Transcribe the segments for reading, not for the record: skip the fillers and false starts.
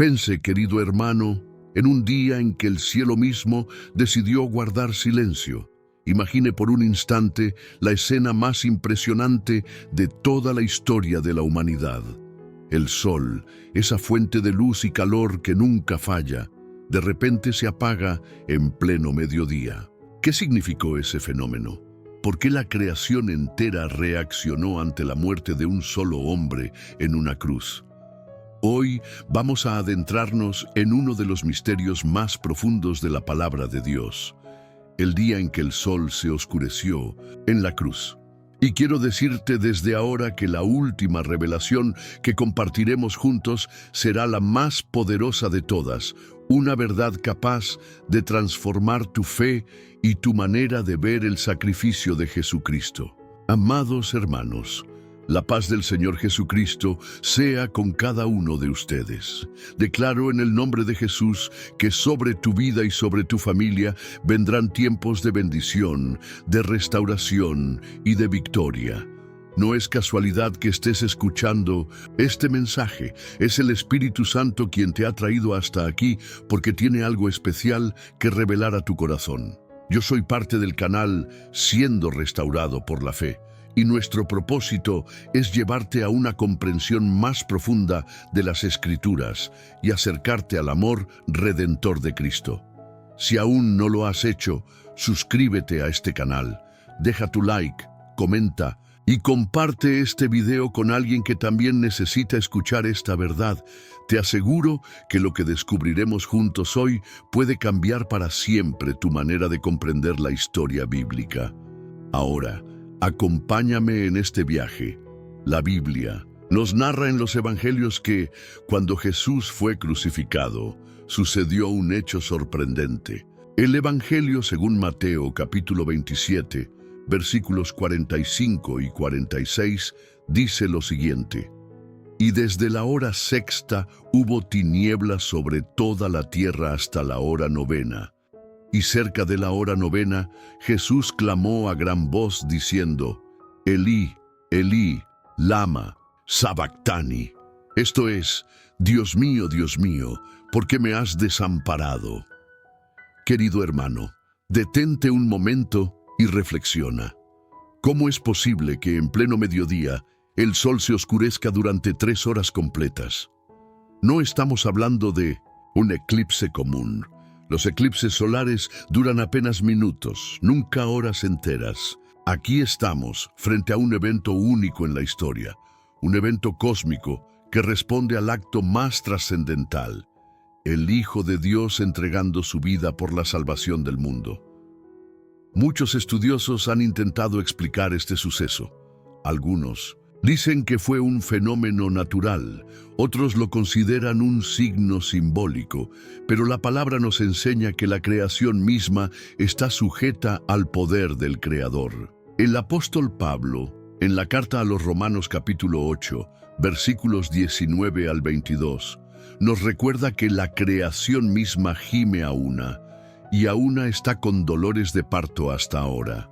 Pense, querido hermano, en un día en que el cielo mismo decidió guardar silencio. Imagine por un instante la escena más impresionante de toda la historia de la humanidad. El sol, esa fuente de luz y calor que nunca falla, de repente se apaga en pleno mediodía. ¿Qué significó ese fenómeno? ¿Por qué la creación entera reaccionó ante la muerte de un solo hombre en una cruz? Hoy vamos a adentrarnos en uno de los misterios más profundos de la palabra de Dios, el día en que el sol se oscureció en la cruz. Y quiero decirte desde ahora que la última revelación que compartiremos juntos será la más poderosa de todas, una verdad capaz de transformar tu fe y tu manera de ver el sacrificio de Jesucristo. Amados hermanos, la paz del Señor Jesucristo sea con cada uno de ustedes. Declaro en el nombre de Jesús que sobre tu vida y sobre tu familia vendrán tiempos de bendición, de restauración y de victoria. No es casualidad que estés escuchando este mensaje. Es el Espíritu Santo quien te ha traído hasta aquí porque tiene algo especial que revelar a tu corazón. Yo soy parte del canal Siendo Restaurado por la Fe. Y nuestro propósito es llevarte a una comprensión más profunda de las Escrituras y acercarte al amor redentor de Cristo. Si aún no lo has hecho, suscríbete a este canal, deja tu like, comenta y comparte este video con alguien que también necesita escuchar esta verdad. Te aseguro que lo que descubriremos juntos hoy puede cambiar para siempre tu manera de comprender la historia bíblica. Ahora, acompáñame en este viaje. La Biblia nos narra en los Evangelios que, cuando Jesús fue crucificado, sucedió un hecho sorprendente. El Evangelio según Mateo, capítulo 27, versículos 45 y 46, dice lo siguiente: Y desde la hora sexta hubo tinieblas sobre toda la tierra hasta la hora novena. Y cerca de la hora novena, Jesús clamó a gran voz diciendo: Elí, Elí, lama sabactani. Esto es: Dios mío, ¿por qué me has desamparado? Querido hermano, detente un momento y reflexiona. ¿Cómo es posible que en pleno mediodía el sol se oscurezca durante 3 horas completas? No estamos hablando de un eclipse común. Los eclipses solares duran apenas minutos, nunca horas enteras. Aquí estamos, frente a un evento único en la historia, un evento cósmico que responde al acto más trascendental, el Hijo de Dios entregando su vida por la salvación del mundo. Muchos estudiosos han intentado explicar este suceso. Algunos dicen que fue un fenómeno natural, otros lo consideran un signo simbólico, pero la palabra nos enseña que la creación misma está sujeta al poder del Creador. El apóstol Pablo, en la carta a los Romanos capítulo 8, versículos 19 al 22, nos recuerda que la creación misma gime a una, y a una está con dolores de parto hasta ahora.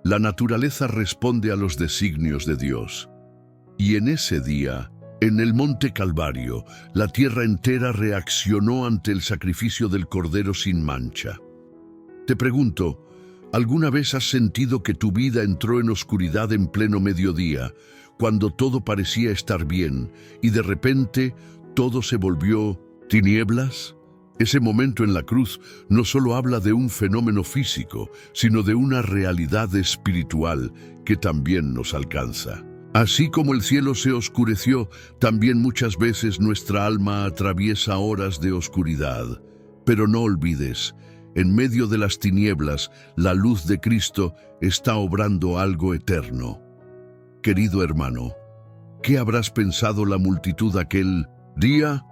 La naturaleza responde a los designios de Dios. Y en ese día, en el monte Calvario, la tierra entera reaccionó ante el sacrificio del Cordero sin mancha. Te pregunto, ¿alguna vez has sentido que tu vida entró en oscuridad en pleno mediodía, cuando todo parecía estar bien, y de repente todo se volvió tinieblas? Ese momento en la cruz no solo habla de un fenómeno físico, sino de una realidad espiritual que también nos alcanza. Así como el cielo se oscureció, también muchas veces nuestra alma atraviesa horas de oscuridad. Pero no olvides, en medio de las tinieblas, la luz de Cristo está obrando algo eterno. Querido hermano, ¿qué habrás pensado la multitud aquel día?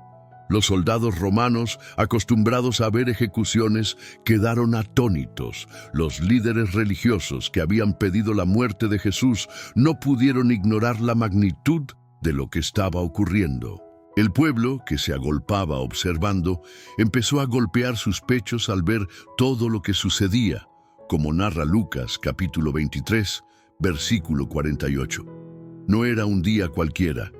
Los soldados romanos, acostumbrados a ver ejecuciones, quedaron atónitos. Los líderes religiosos que habían pedido la muerte de Jesús no pudieron ignorar la magnitud de lo que estaba ocurriendo. El pueblo, que se agolpaba observando, empezó a golpear sus pechos al ver todo lo que sucedía, como narra Lucas capítulo 23, versículo 48. No era un día cualquiera,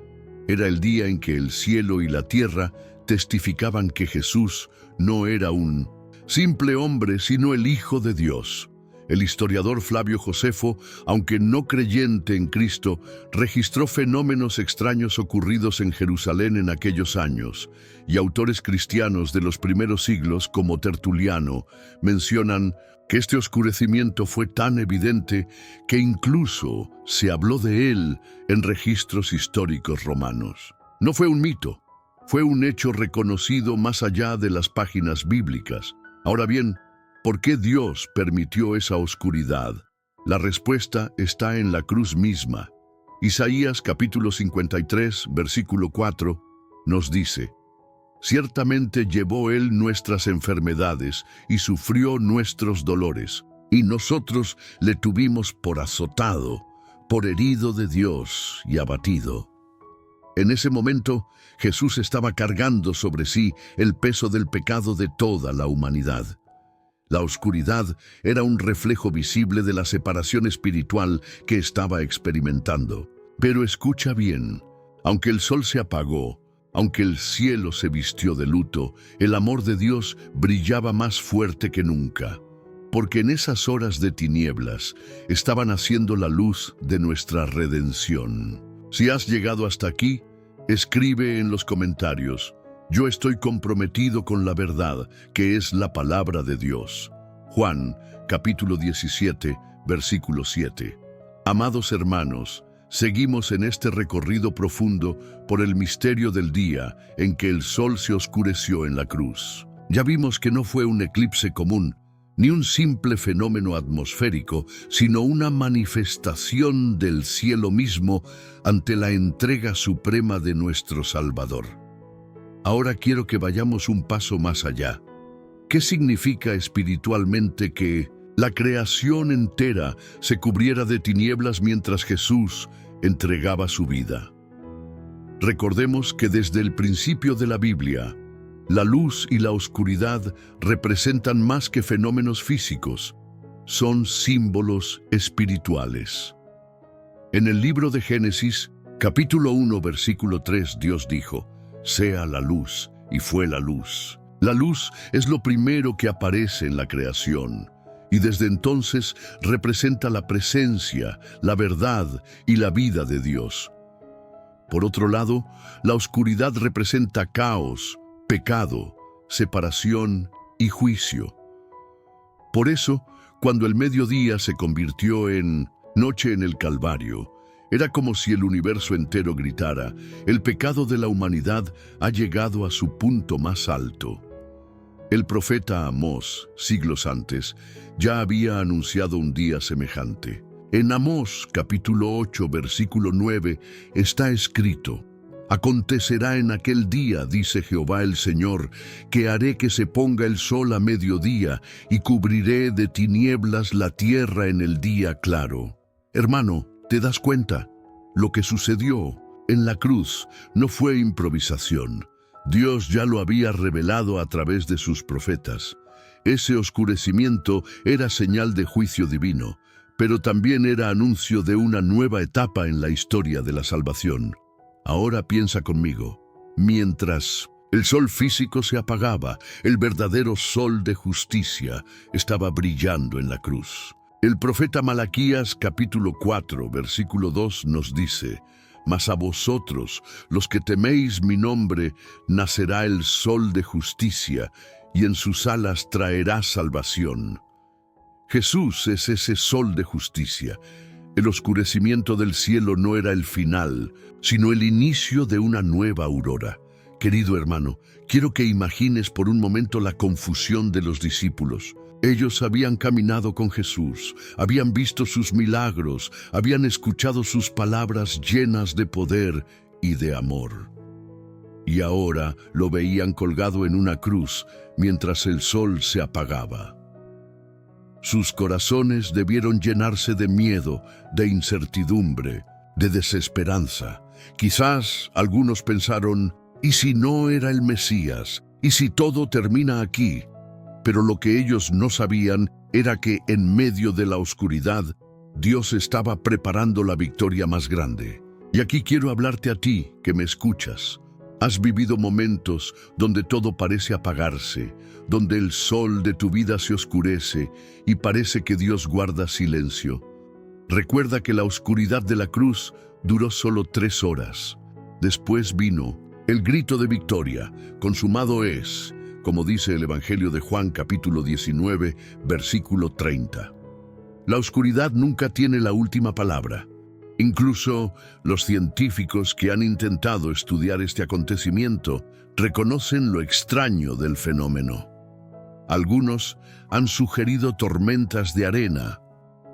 era el día en que el cielo y la tierra testificaban que Jesús no era un simple hombre, sino el Hijo de Dios. El historiador Flavio Josefo, aunque no creyente en Cristo, registró fenómenos extraños ocurridos en Jerusalén en aquellos años, y autores cristianos de los primeros siglos, como Tertuliano, mencionan que este oscurecimiento fue tan evidente que incluso se habló de él en registros históricos romanos. No fue un mito, fue un hecho reconocido más allá de las páginas bíblicas. Ahora bien, ¿por qué Dios permitió esa oscuridad? La respuesta está en la cruz misma. Isaías capítulo 53, versículo 4, nos dice: «Ciertamente llevó Él nuestras enfermedades y sufrió nuestros dolores, y nosotros le tuvimos por azotado, por herido de Dios y abatido». En ese momento, Jesús estaba cargando sobre sí el peso del pecado de toda la humanidad. La oscuridad era un reflejo visible de la separación espiritual que estaba experimentando. Pero escucha bien, aunque el sol se apagó, aunque el cielo se vistió de luto, el amor de Dios brillaba más fuerte que nunca, porque en esas horas de tinieblas estaba naciendo la luz de nuestra redención. Si has llegado hasta aquí, escribe en los comentarios: «Yo estoy comprometido con la verdad, que es la palabra de Dios». Juan, capítulo 17, versículo 7. Amados hermanos, seguimos en este recorrido profundo por el misterio del día en que el sol se oscureció en la cruz. Ya vimos que no fue un eclipse común, ni un simple fenómeno atmosférico, sino una manifestación del cielo mismo ante la entrega suprema de nuestro Salvador. Ahora quiero que vayamos un paso más allá. ¿Qué significa espiritualmente que la creación entera se cubriera de tinieblas mientras Jesús entregaba su vida? Recordemos que desde el principio de la Biblia, la luz y la oscuridad representan más que fenómenos físicos, son símbolos espirituales. En el libro de Génesis, capítulo 1, versículo 3, Dios dijo: «Sea la luz», y fue la luz. La luz es lo primero que aparece en la creación, y desde entonces representa la presencia, la verdad y la vida de Dios. Por otro lado, la oscuridad representa caos, pecado, separación y juicio. Por eso, cuando el mediodía se convirtió en noche en el Calvario, era como si el universo entero gritara: «El pecado de la humanidad ha llegado a su punto más alto». El profeta Amós, siglos antes, ya había anunciado un día semejante. En Amós, capítulo 8, versículo 9, está escrito: «Acontecerá en aquel día, dice Jehová el Señor, que haré que se ponga el sol a mediodía y cubriré de tinieblas la tierra en el día claro». Hermano, ¿te das cuenta? Lo que sucedió en la cruz no fue improvisación. Dios ya lo había revelado a través de sus profetas. Ese oscurecimiento era señal de juicio divino, pero también era anuncio de una nueva etapa en la historia de la salvación. Ahora piensa conmigo. Mientras el sol físico se apagaba, el verdadero sol de justicia estaba brillando en la cruz. El profeta Malaquías, capítulo 4, versículo 2, nos dice: «Mas a vosotros, los que teméis mi nombre, nacerá el sol de justicia, y en sus alas traerá salvación». Jesús es ese sol de justicia. El oscurecimiento del cielo no era el final, sino el inicio de una nueva aurora. Querido hermano, quiero que imagines por un momento la confusión de los discípulos. Ellos habían caminado con Jesús, habían visto sus milagros, habían escuchado sus palabras llenas de poder y de amor. Y ahora lo veían colgado en una cruz mientras el sol se apagaba. Sus corazones debieron llenarse de miedo, de incertidumbre, de desesperanza. Quizás algunos pensaron: ¿y si no era el Mesías? ¿Y si todo termina aquí? Pero lo que ellos no sabían era que en medio de la oscuridad, Dios estaba preparando la victoria más grande. Y aquí quiero hablarte a ti, que me escuchas. Has vivido momentos donde todo parece apagarse, donde el sol de tu vida se oscurece y parece que Dios guarda silencio. Recuerda que la oscuridad de la cruz duró solo 3 horas. Después vino el grito de victoria: consumado es, como dice el Evangelio de Juan capítulo 19, versículo 30. La oscuridad nunca tiene la última palabra. Incluso los científicos que han intentado estudiar este acontecimiento reconocen lo extraño del fenómeno. Algunos han sugerido tormentas de arena,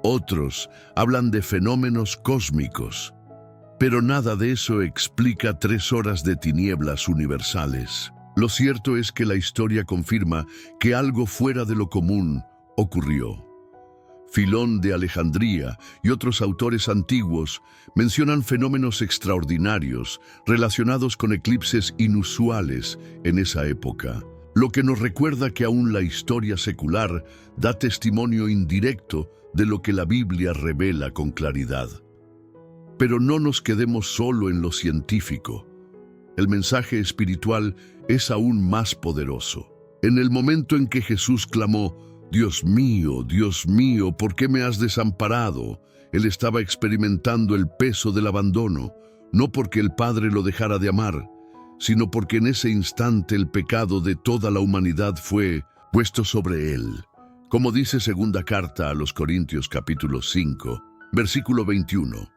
otros hablan de fenómenos cósmicos, pero nada de eso explica 3 horas de tinieblas universales. Lo cierto es que la historia confirma que algo fuera de lo común ocurrió. Filón de Alejandría y otros autores antiguos mencionan fenómenos extraordinarios relacionados con eclipses inusuales en esa época, lo que nos recuerda que aún la historia secular da testimonio indirecto de lo que la Biblia revela con claridad. Pero no nos quedemos solo en lo científico. El mensaje espiritual es aún más poderoso. En el momento en que Jesús clamó: Dios mío, ¿por qué me has desamparado?, Él estaba experimentando el peso del abandono, no porque el Padre lo dejara de amar, sino porque en ese instante el pecado de toda la humanidad fue puesto sobre Él. Como dice segunda carta a los Corintios capítulo 5, versículo 21,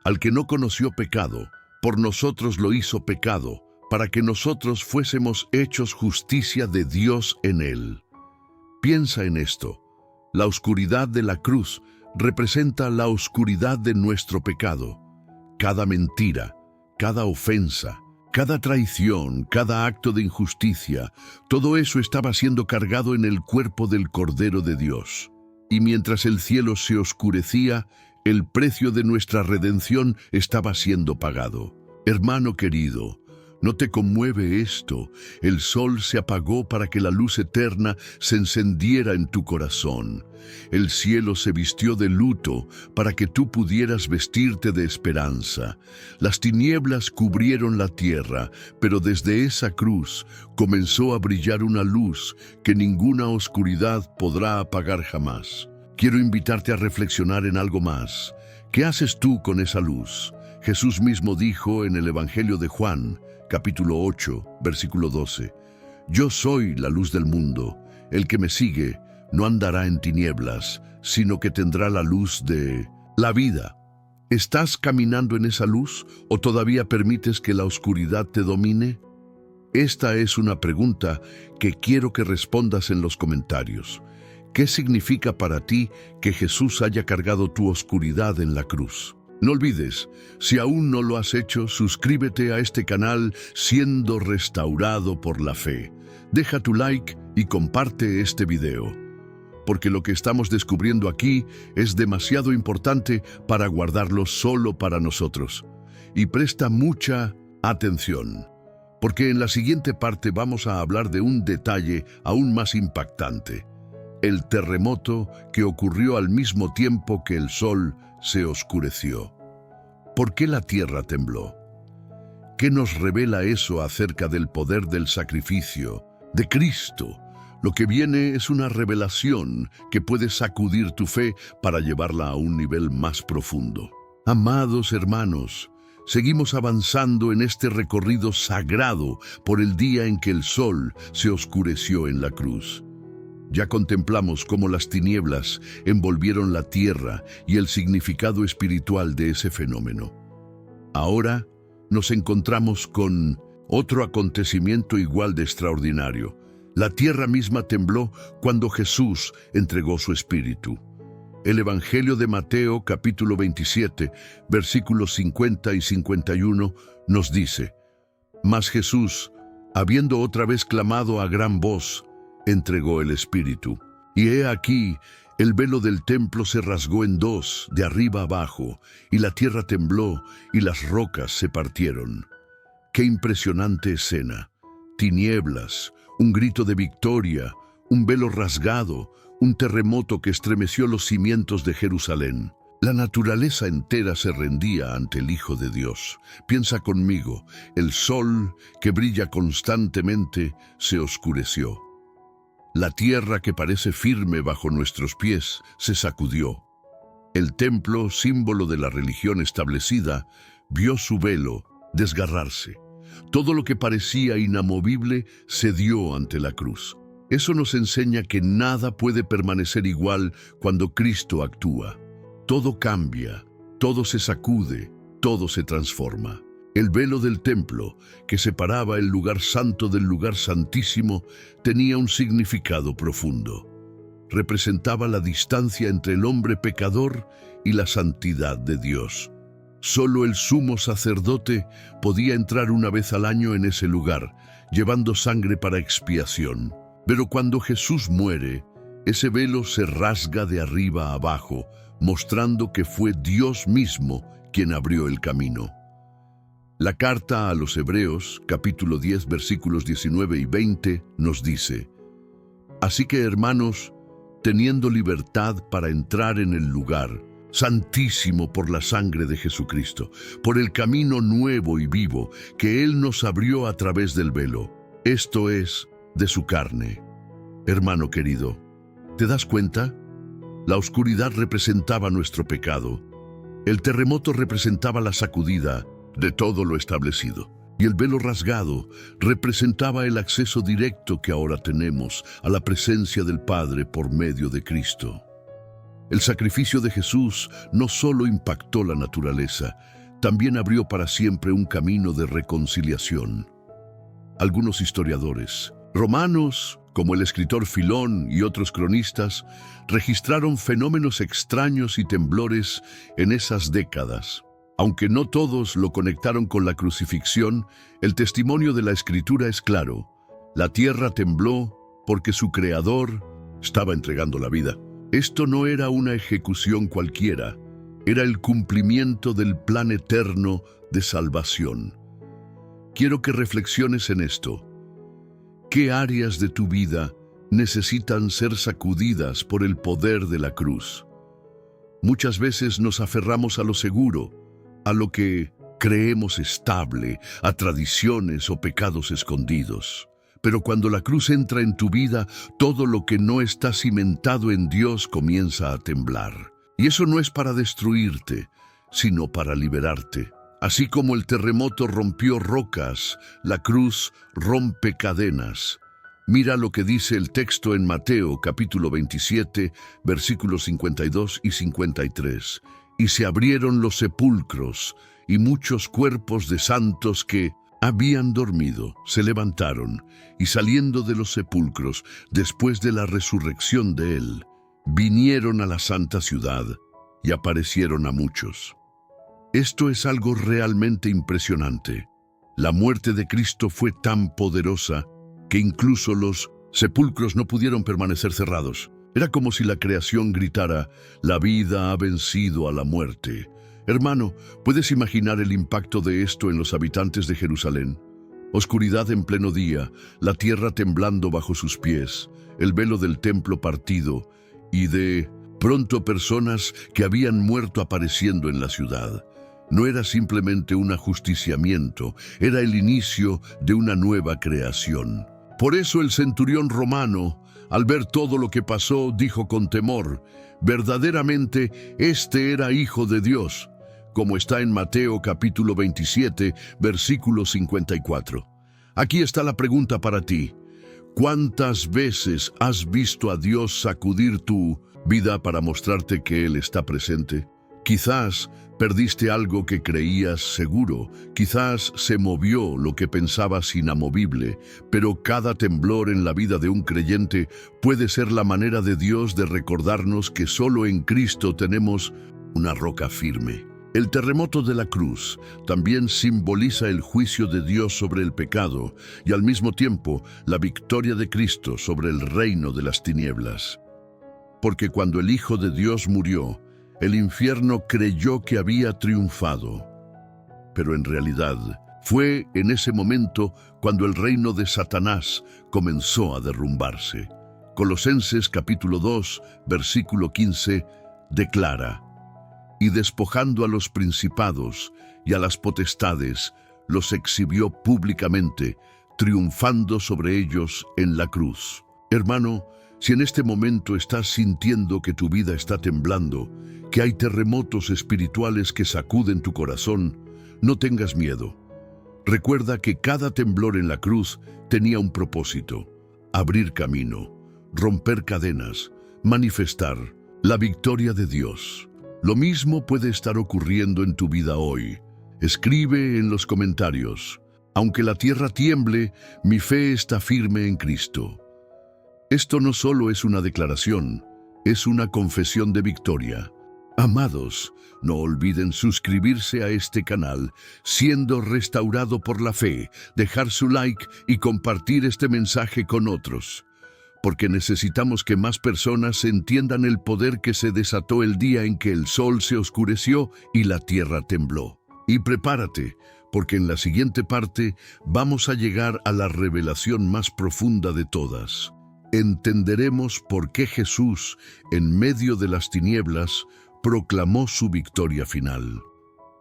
al que no conoció pecado, por nosotros lo hizo pecado, para que nosotros fuésemos hechos justicia de Dios en Él. Piensa en esto: la oscuridad de la cruz representa la oscuridad de nuestro pecado. Cada mentira, cada ofensa, cada traición, cada acto de injusticia, todo eso estaba siendo cargado en el cuerpo del Cordero de Dios. Y mientras el cielo se oscurecía, el precio de nuestra redención estaba siendo pagado. Hermano querido, ¿no te conmueve esto? El sol se apagó para que la luz eterna se encendiera en tu corazón. El cielo se vistió de luto para que tú pudieras vestirte de esperanza. Las tinieblas cubrieron la tierra, pero desde esa cruz comenzó a brillar una luz que ninguna oscuridad podrá apagar jamás. Quiero invitarte a reflexionar en algo más. ¿Qué haces tú con esa luz? Jesús mismo dijo en el Evangelio de Juan, capítulo 8, versículo 12, Yo soy la luz del mundo. El que me sigue no andará en tinieblas, sino que tendrá la luz de la vida. ¿Estás caminando en esa luz o todavía permites que la oscuridad te domine? Esta es una pregunta que quiero que respondas en los comentarios. ¿Qué significa para ti que Jesús haya cargado tu oscuridad en la cruz? No olvides, si aún no lo has hecho, suscríbete a este canal Siendo Restaurado por la Fe. Deja tu like y comparte este video, porque lo que estamos descubriendo aquí es demasiado importante para guardarlo solo para nosotros. Y presta mucha atención, porque en la siguiente parte vamos a hablar de un detalle aún más impactante: el terremoto que ocurrió al mismo tiempo que el sol se oscureció. ¿Por qué la tierra tembló? ¿Qué nos revela eso acerca del poder del sacrificio de Cristo? Lo que viene es una revelación que puede sacudir tu fe para llevarla a un nivel más profundo. Amados hermanos, seguimos avanzando en este recorrido sagrado por el día en que el sol se oscureció en la cruz. Ya contemplamos cómo las tinieblas envolvieron la tierra y el significado espiritual de ese fenómeno. Ahora nos encontramos con otro acontecimiento igual de extraordinario. La tierra misma tembló cuando Jesús entregó su espíritu. El Evangelio de Mateo, capítulo 27, versículos 50 y 51, nos dice: Mas Jesús, habiendo otra vez clamado a gran voz, entregó el espíritu. Y he aquí, el velo del templo se rasgó en dos, de arriba abajo, y la tierra tembló, y las rocas se partieron. ¡Qué impresionante escena! Tinieblas, un grito de victoria, un velo rasgado, un terremoto que estremeció los cimientos de Jerusalén. La naturaleza entera se rendía ante el Hijo de Dios. Piensa conmigo, el sol que brilla constantemente se oscureció. La tierra que parece firme bajo nuestros pies se sacudió. El templo, símbolo de la religión establecida, vio su velo desgarrarse. Todo lo que parecía inamovible cedió ante la cruz. Eso nos enseña que nada puede permanecer igual cuando Cristo actúa. Todo cambia, todo se sacude, todo se transforma. El velo del templo, que separaba el lugar santo del lugar santísimo, tenía un significado profundo. Representaba la distancia entre el hombre pecador y la santidad de Dios. Solo el sumo sacerdote podía entrar una vez al año en ese lugar, llevando sangre para expiación. Pero cuando Jesús muere, ese velo se rasga de arriba a abajo, mostrando que fue Dios mismo quien abrió el camino. La carta a los Hebreos, capítulo 10, versículos 19 y 20, nos dice: Así que, hermanos, teniendo libertad para entrar en el lugar santísimo por la sangre de Jesucristo, por el camino nuevo y vivo que Él nos abrió a través del velo, esto es, de su carne. Hermano querido, ¿te das cuenta? La oscuridad representaba nuestro pecado, el terremoto representaba la sacudida de todo lo establecido, y el velo rasgado representaba el acceso directo que ahora tenemos a la presencia del Padre por medio de Cristo. El sacrificio de Jesús no solo impactó la naturaleza, también abrió para siempre un camino de reconciliación. Algunos historiadores romanos, como el escritor Filón y otros cronistas, registraron fenómenos extraños y temblores en esas décadas. Aunque no todos lo conectaron con la crucifixión, el testimonio de la Escritura es claro. La tierra tembló porque su Creador estaba entregando la vida. Esto no era una ejecución cualquiera, era el cumplimiento del plan eterno de salvación. Quiero que reflexiones en esto. ¿Qué áreas de tu vida necesitan ser sacudidas por el poder de la cruz? Muchas veces nos aferramos a lo seguro, a lo que creemos estable, a tradiciones o pecados escondidos. Pero cuando la cruz entra en tu vida, todo lo que no está cimentado en Dios comienza a temblar. Y eso no es para destruirte, sino para liberarte. Así como el terremoto rompió rocas, la cruz rompe cadenas. Mira lo que dice el texto en Mateo capítulo 27, versículos 52 y 53. Y se abrieron los sepulcros, y muchos cuerpos de santos que habían dormido se levantaron, y saliendo de los sepulcros, después de la resurrección de Él, vinieron a la santa ciudad y aparecieron a muchos. Esto es algo realmente impresionante. La muerte de Cristo fue tan poderosa que incluso los sepulcros no pudieron permanecer cerrados. Era como si la creación gritara: la vida ha vencido a la muerte. Hermano, ¿puedes imaginar el impacto de esto en los habitantes de Jerusalén? Oscuridad en pleno día, la tierra temblando bajo sus pies, el velo del templo partido, y de pronto personas que habían muerto apareciendo en la ciudad. No era simplemente un ajusticiamiento, era el inicio de una nueva creación. Por eso el centurión romano, al ver todo lo que pasó, dijo con temor: verdaderamente este era hijo de Dios, como está en Mateo capítulo 27, versículo 54. Aquí está la pregunta para ti. ¿Cuántas veces has visto a Dios sacudir tu vida para mostrarte que Él está presente? Quizás perdiste algo que creías seguro, quizás se movió lo que pensabas inamovible, pero cada temblor en la vida de un creyente puede ser la manera de Dios de recordarnos que solo en Cristo tenemos una roca firme. El terremoto de la cruz también simboliza el juicio de Dios sobre el pecado y al mismo tiempo la victoria de Cristo sobre el reino de las tinieblas. Porque cuando el Hijo de Dios murió, el infierno creyó que había triunfado. Pero en realidad fue en ese momento cuando el reino de Satanás comenzó a derrumbarse. Colosenses capítulo 2, versículo 15, declara: y despojando a los principados y a las potestades, los exhibió públicamente, triunfando sobre ellos en la cruz. Hermano, si en este momento estás sintiendo que tu vida está temblando, que hay terremotos espirituales que sacuden tu corazón, no tengas miedo. Recuerda que cada temblor en la cruz tenía un propósito: abrir camino, romper cadenas, manifestar la victoria de Dios. Lo mismo puede estar ocurriendo en tu vida hoy. Escribe en los comentarios: aunque la tierra tiemble, mi fe está firme en Cristo. Esto no solo es una declaración, es una confesión de victoria. Amados, no olviden suscribirse a este canal, siendo restaurado por la fe, dejar su like y compartir este mensaje con otros, porque necesitamos que más personas entiendan el poder que se desató el día en que el sol se oscureció y la tierra tembló. Y prepárate, porque en la siguiente parte vamos a llegar a la revelación más profunda de todas. Entenderemos por qué Jesús, en medio de las tinieblas, proclamó su victoria final.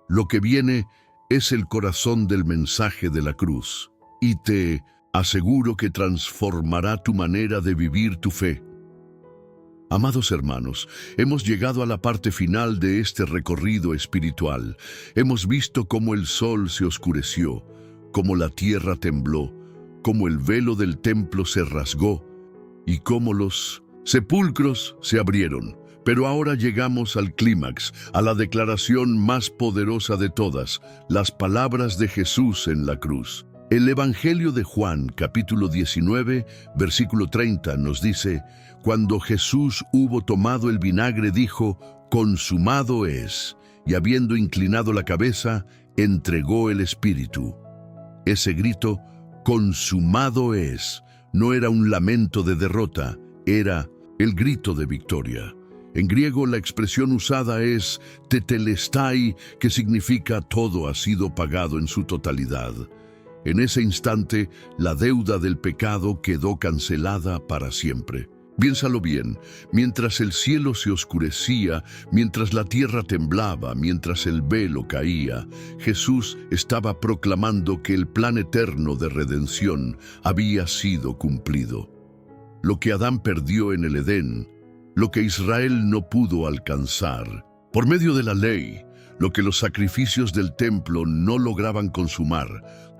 Lo que viene es el corazón del mensaje de la cruz, y te aseguro que transformará tu manera de vivir tu fe. Amados hermanos, hemos llegado a la parte final de este recorrido espiritual. Hemos visto cómo el sol se oscureció, cómo la tierra tembló, cómo el velo del templo se rasgó y cómo los sepulcros se abrieron. Pero ahora llegamos al clímax, a la declaración más poderosa de todas, las palabras de Jesús en la cruz. El Evangelio de Juan, capítulo 19, versículo 30, nos dice: cuando Jesús hubo tomado el vinagre, dijo: consumado es, y habiendo inclinado la cabeza, entregó el Espíritu. Ese grito, consumado es, no era un lamento de derrota, era el grito de victoria. En griego la expresión usada es tetelestai, que significa todo ha sido pagado en su totalidad. En ese instante, la deuda del pecado quedó cancelada para siempre. Piénsalo bien, mientras el cielo se oscurecía, mientras la tierra temblaba, mientras el velo caía, Jesús estaba proclamando que el plan eterno de redención había sido cumplido. Lo que Adán perdió en el Edén, lo que Israel no pudo alcanzar, por medio de la ley, lo que los sacrificios del templo no lograban consumar,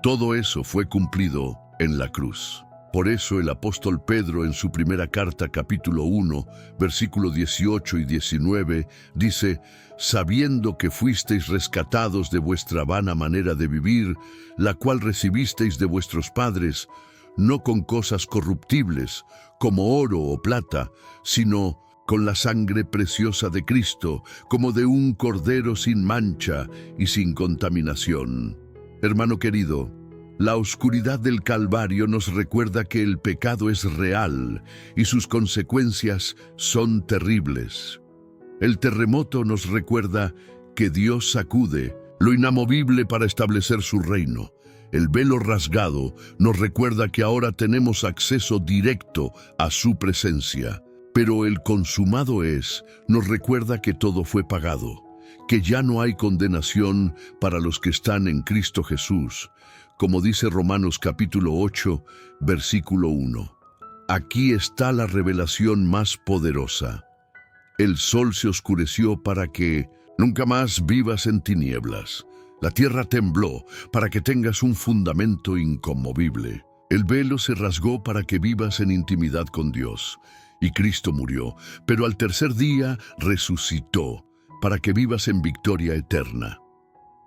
todo eso fue cumplido en la cruz. Por eso el apóstol Pedro en su primera carta, capítulo 1, versículo 18 y 19, dice: sabiendo que fuisteis rescatados de vuestra vana manera de vivir, la cual recibisteis de vuestros padres, no con cosas corruptibles, como oro o plata, sino con la sangre preciosa de Cristo, como de un cordero sin mancha y sin contaminación. Hermano querido, la oscuridad del Calvario nos recuerda que el pecado es real y sus consecuencias son terribles. El terremoto nos recuerda que Dios sacude lo inamovible para establecer su reino. El velo rasgado nos recuerda que ahora tenemos acceso directo a su presencia. Pero el consumado es nos recuerda que todo fue pagado, que ya no hay condenación para los que están en Cristo Jesús, como dice Romanos capítulo 8, versículo 1. Aquí está la revelación más poderosa. El sol se oscureció para que nunca más vivas en tinieblas. La tierra tembló para que tengas un fundamento inconmovible. El velo se rasgó para que vivas en intimidad con Dios. Y Cristo murió, pero al tercer día resucitó, para que vivas en victoria eterna.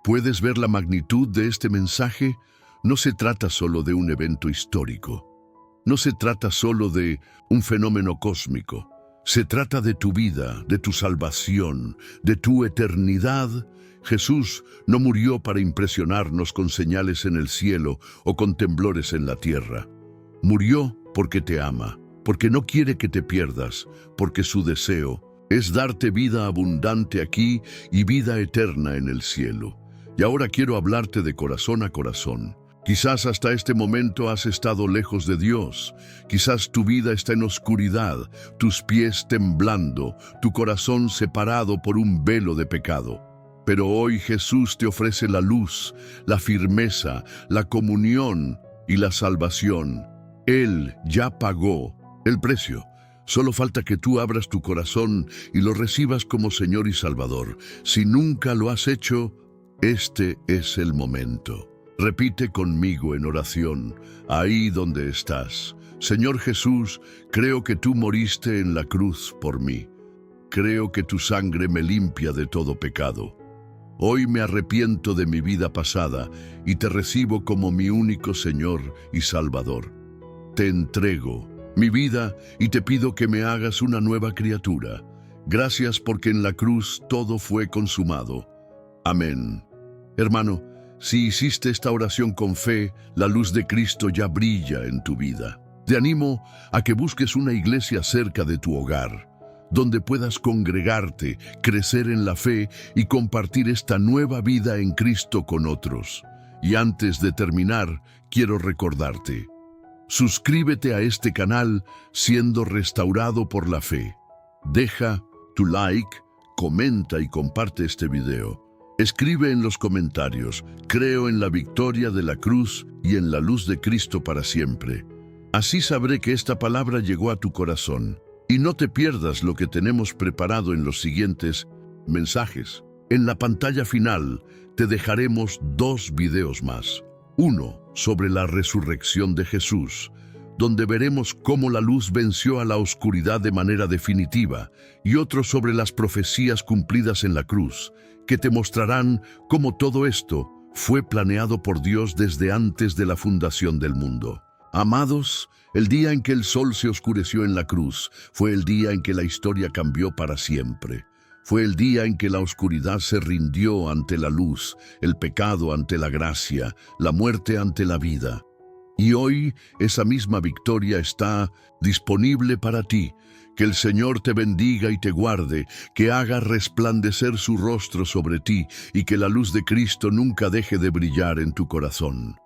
¿Puedes ver la magnitud de este mensaje? No se trata solo de un evento histórico. No se trata solo de un fenómeno cósmico. Se trata de tu vida, de tu salvación, de tu eternidad. Jesús no murió para impresionarnos con señales en el cielo o con temblores en la tierra. Murió porque te ama, porque no quiere que te pierdas, porque su deseo es darte vida abundante aquí y vida eterna en el cielo. Y ahora quiero hablarte de corazón a corazón. Quizás hasta este momento has estado lejos de Dios. Quizás tu vida está en oscuridad, tus pies temblando, tu corazón separado por un velo de pecado. Pero hoy Jesús te ofrece la luz, la firmeza, la comunión y la salvación. Él ya pagó el precio. Solo falta que tú abras tu corazón y lo recibas como Señor y Salvador. Si nunca lo has hecho, este es el momento. Repite conmigo en oración, ahí donde estás. Señor Jesús, creo que tú moriste en la cruz por mí. Creo que tu sangre me limpia de todo pecado. Hoy me arrepiento de mi vida pasada y te recibo como mi único Señor y Salvador. Te entrego mi vida y te pido que me hagas una nueva criatura. Gracias porque en la cruz todo fue consumado. Amén. Hermano, si hiciste esta oración con fe, la luz de Cristo ya brilla en tu vida. Te animo a que busques una iglesia cerca de tu hogar, donde puedas congregarte, crecer en la fe y compartir esta nueva vida en Cristo con otros. Y antes de terminar, quiero recordarte: suscríbete a este canal siendo restaurado por la fe. Deja tu like, comenta y comparte este video. Escribe en los comentarios: creo en la victoria de la cruz y en la luz de Cristo para siempre. Así sabré que esta palabra llegó a tu corazón. Y no te pierdas lo que tenemos preparado en los siguientes mensajes. En la pantalla final te dejaremos 2 videos más. Uno sobre la resurrección de Jesús, donde veremos cómo la luz venció a la oscuridad de manera definitiva, y otro sobre las profecías cumplidas en la cruz, que te mostrarán cómo todo esto fue planeado por Dios desde antes de la fundación del mundo. Amados, el día en que el sol se oscureció en la cruz fue el día en que la historia cambió para siempre. Fue el día en que la oscuridad se rindió ante la luz, el pecado ante la gracia, la muerte ante la vida. Y hoy esa misma victoria está disponible para ti. Que el Señor te bendiga y te guarde, que haga resplandecer su rostro sobre ti y que la luz de Cristo nunca deje de brillar en tu corazón.